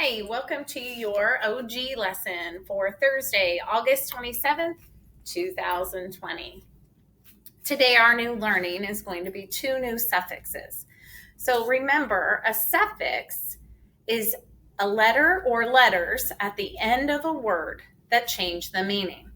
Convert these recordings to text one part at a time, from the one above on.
Hi, welcome to your OG lesson for Thursday, August 27th, 2020. Today, our new learning is going to be two new suffixes. So remember, a suffix is a letter or letters at the end of a word that change the meaning.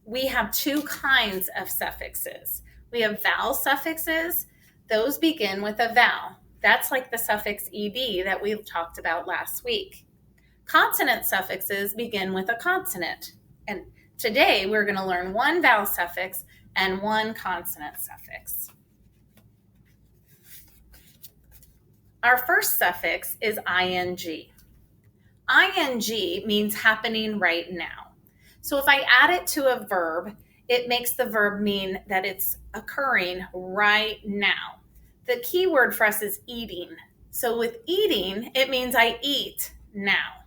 We have two kinds of suffixes. We have vowel suffixes. Those begin with a vowel. That's like the suffix ed that we talked about last week. Consonant suffixes begin with a consonant. And today we're going to learn one vowel suffix and one consonant suffix. Our first suffix is ing. Ing means happening right now. So if I add it to a verb, it makes the verb mean that it's occurring right now. The key word for us is eating. So with eating, it means I eat now.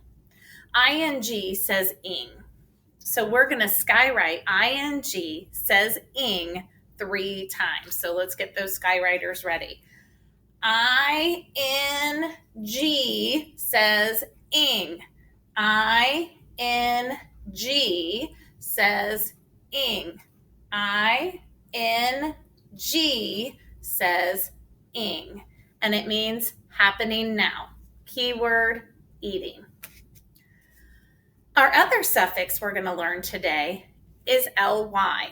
Ing says ing. So we're going to skywrite ing says ing 3 times. So let's get those skywriters ready. ing says ing. ing says ing. ing says ing. And it means happening now. Keyword eating. Our other suffix we're going to learn today is ly.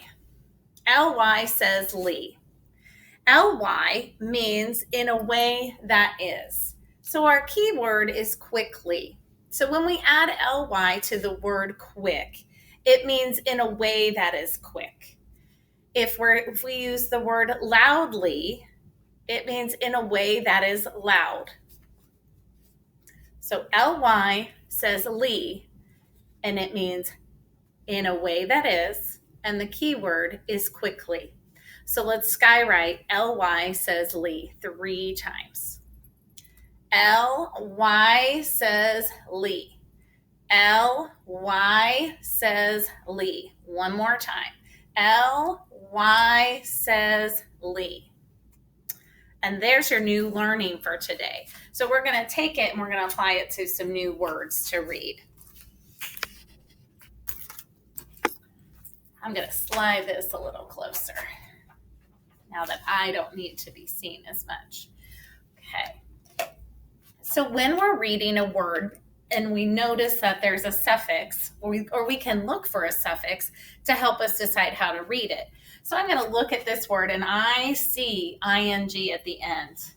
Ly says ly. Ly means in a way that is. So our key word is quickly. So when we add ly to the word quick, it means in a way that is quick. If we use the word loudly, it means in a way that is loud. So ly says ly, and it means in a way that is, and the key word is quickly. So let's skywrite ly says ly 3 times. ly says ly. ly says ly. One more time. ly says ly. And there's your new learning for today. So we're going to take it and we're going to apply it to some new words to read. I'm going to slide this a little closer now that I don't need to be seen as much. Okay. So when we're reading a word and we notice that there's a suffix, or we can look for a suffix to help us decide how to read it. So I'm going to look at this word and I see ing at the end.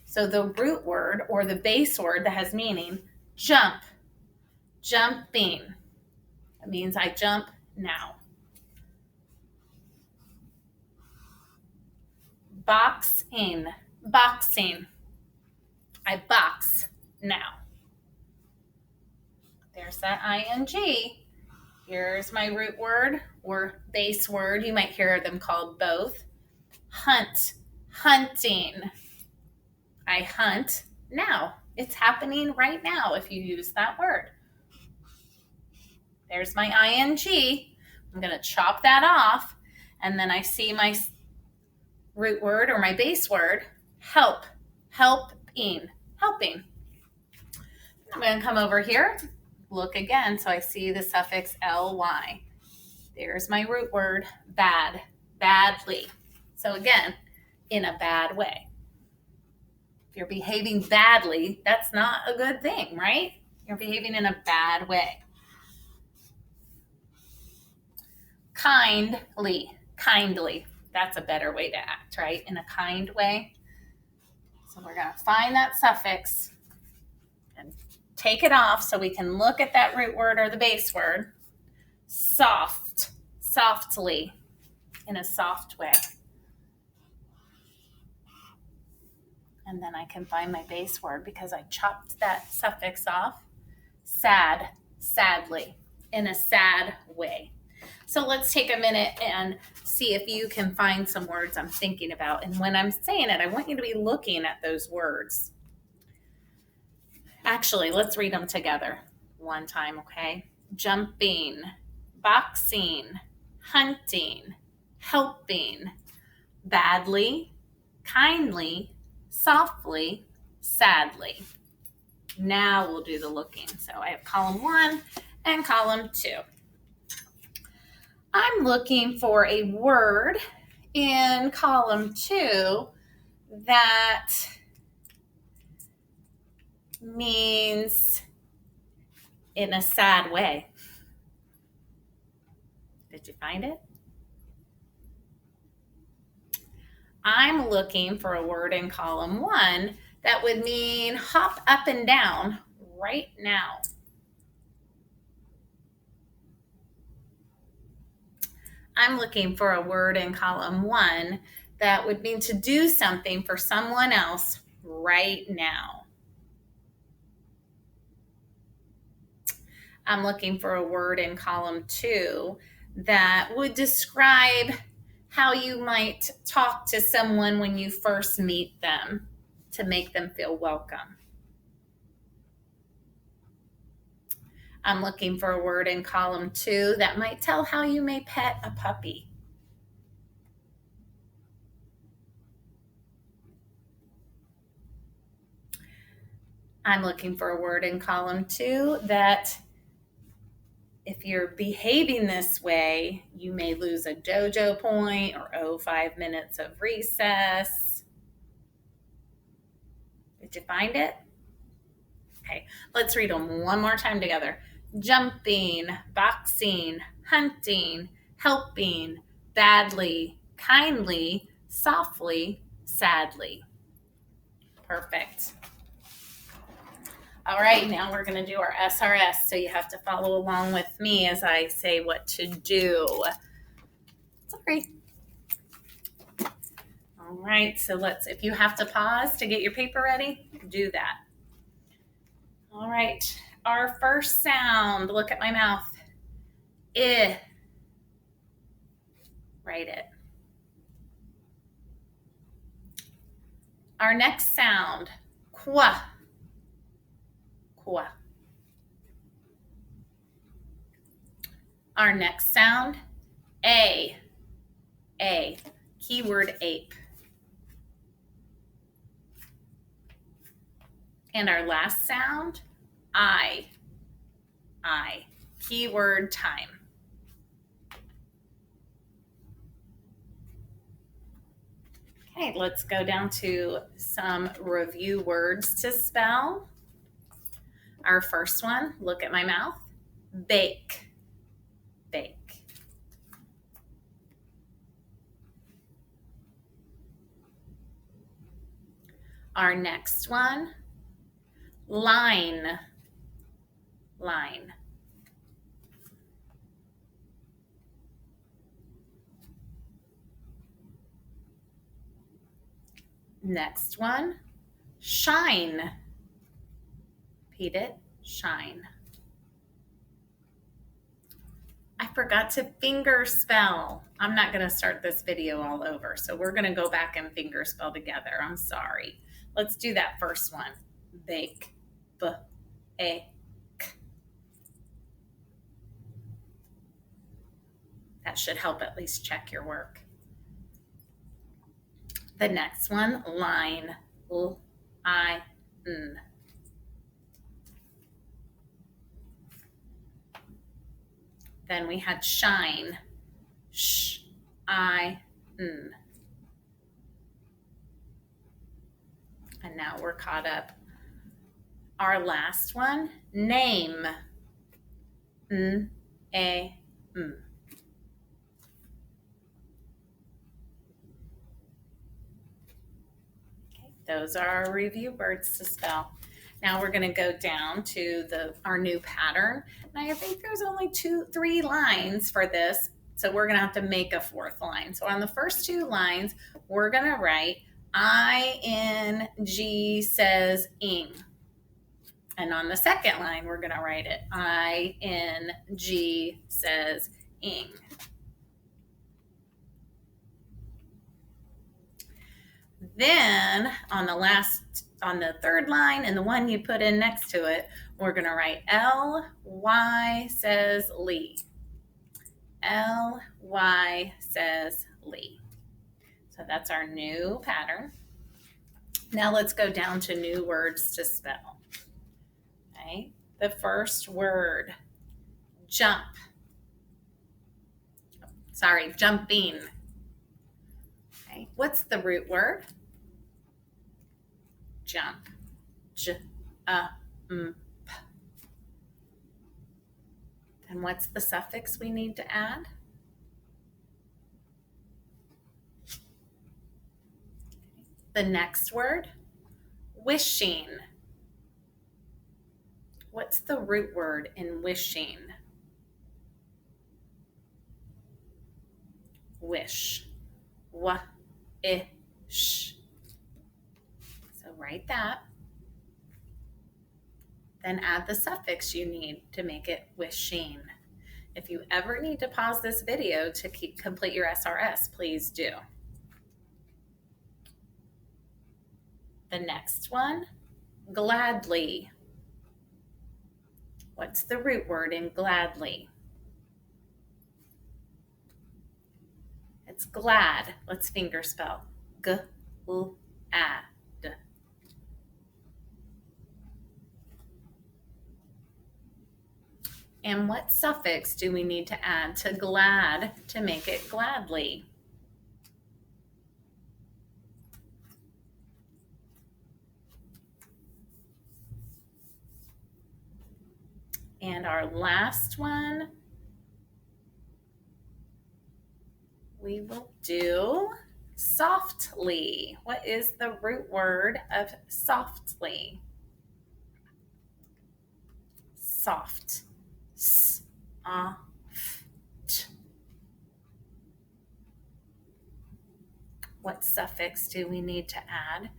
So the root word or the base word that has meaning, jump, jumping. That means I jump now. Boxing, boxing. I box now. There's that ing. Here's my root word or base word. You might hear them called both. Hunt, hunting. I hunt now. It's happening right now if you use that word. There's my ing. I'm going to chop that off, and then I see my root word or my base word, help, helping, helping. I'm going to come over here, look again, so I see the suffix ly. There's my root word, bad, badly. So again, in a bad way. If you're behaving badly, that's not a good thing, right? You're behaving in a bad way. Kindly, kindly. That's a better way to act, right? In a kind way. So we're going to find that suffix and take it off so we can look at that root word or the base word. Soft, softly, in a soft way. And then I can find my base word because I chopped that suffix off. Sad, sadly, in a sad way. So let's take a minute and see if you can find some words I'm thinking about. And when I'm saying it, I want you to be looking at those words. Actually, let's read them together one time, okay? Jumping, boxing, hunting, helping, badly, kindly, softly, sadly. Now we'll do the looking. So I have column 1 and column 2. I'm looking for a word in column 2 that means in a sad way. Did you find it? I'm looking for a word in column 1 that would mean hop up and down right now. I'm looking for a word in column 1 that would mean to do something for someone else right now. I'm looking for a word in column 2 that would describe how you might talk to someone when you first meet them to make them feel welcome. I'm looking for a word in column 2 that might tell how you may pet a puppy. I'm looking for a word in column 2 that if you're behaving this way, you may lose a dojo point or owe 5 minutes of recess. Did you find it? Okay, let's read them one more time together. Jumping, boxing, hunting, helping, badly, kindly, softly, sadly. Perfect. All right, now we're going to do our SRS, so you have to follow along with me as I say what to do. Sorry. All right, so if you have to pause to get your paper ready, do that. All right, our first sound, look at my mouth. I. Write it. Our next sound, qua. Qua. Our next sound, A. A. Keyword ape. And our last sound, I. I. Keyword time. Okay, let's go down to some review words to spell. Our first one, look at my mouth, bake. Bake. Our next one, line. Line. Next one, shine. Repeat it, shine. I forgot to finger spell. I'm not going to start this video all over, so we're going to go back and finger spell together. I'm sorry. Let's do that first one. Bake. B-A-K. That should help at least check your work. The next one, line. L-I-N. Then we had shine. Sh-I-N. And now we're caught up. Our last one, name. N-A-M. Okay, those are our review words to spell. Now we're going to go down to our new pattern. And I think there's only 3 lines for this, so we're going to have to make a 4th line. So on the first 2 lines, we're going to write I-N-G says ing. And on the second line, we're going to write it I-N-G says ing. Then on the third line and the one you put in next to it, we're going to write L-Y says Lee. L-Y says Lee. So that's our new pattern. Now let's go down to new words to spell. Okay, the first word, jump. Sorry, jumping. Okay, what's the root word? Jump. And what's the suffix we need to add? The next word, wishing. What's the root word in wishing? Wish. Ish. So write that. Then add the suffix you need to make it wishing. If you ever need to pause this video to complete your SRS, please do. The next one, gladly. What's the root word in gladly? It's glad. Let's finger spell. G-l-a-d. And what suffix do we need to add to glad to make it gladly? And our last one, we will do softly. What is the root word of softly? Soft. S-a-f-t. What suffix do we need to add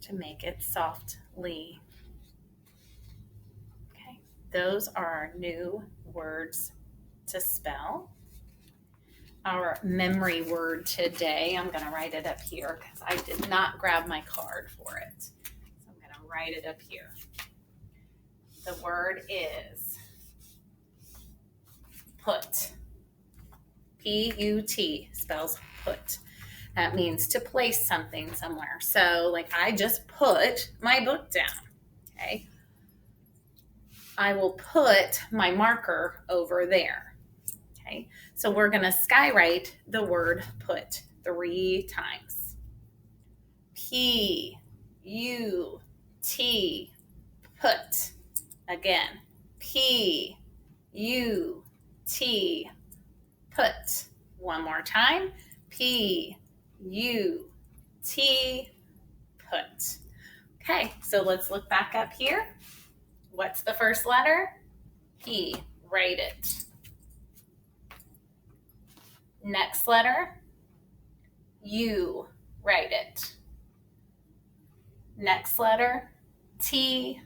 to make it softly? Okay, those are our new words to spell. Our memory word today, I'm going to write it up here because I did not grab my card for it. So I'm going to write it up here. The word is put. P-U-T spells put. That means to place something somewhere. So like I just put my book down, okay? I will put my marker over there, okay? So we're gonna skywrite the word put 3 times. P-U-T, put. Again, P-U-T, put. One more time. P-U-T, put. Okay, so let's look back up here. What's the first letter? P. Write it. Next letter, U. Write it. Next letter, T.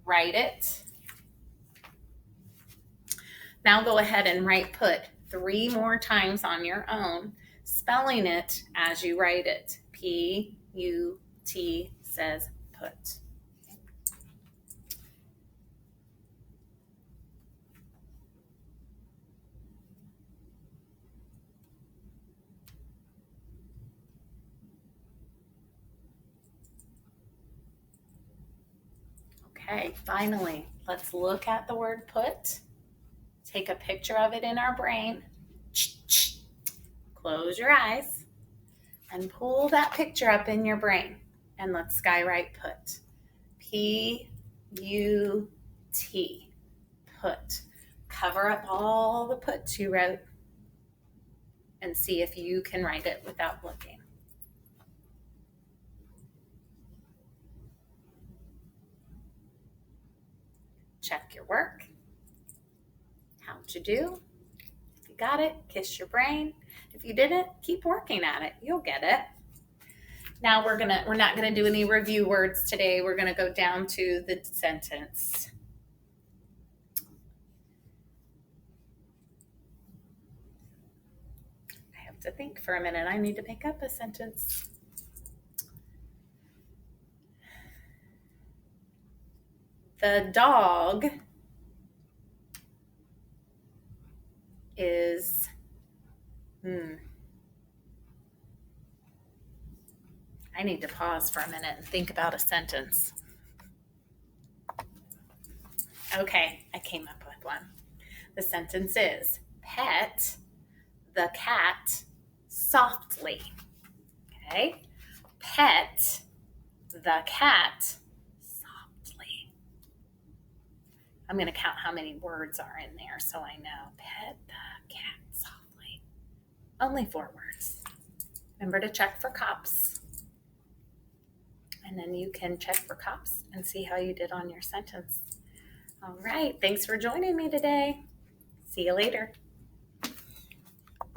Write it. Now go ahead and write put 3 more times on your own, spelling it as you write it. P-U-T says put. Okay, finally, let's look at the word put. Take a picture of it in our brain. Close your eyes and pull that picture up in your brain. And let's skywrite put. P-U-T. Put. Cover up all the puts you wrote and see if you can write it without looking. Check your work. How to do. If you got it, kiss your brain. If you didn't, keep working at it. You'll get it. Now we're not gonna do any review words today. We're gonna go down to the sentence. I have to think for a minute. I need to make up a sentence. The dog is I need to pause for a minute and think about a sentence. Okay, I came up with one. The sentence is, pet the cat softly. Okay? Pet the cat softly. I'm going to count how many words are in there so I know. Pet the cat softly. Only 4 words. Remember to check for cops. And then you can check for cops and see how you did on your sentence. All right. Thanks for joining me today. See you later.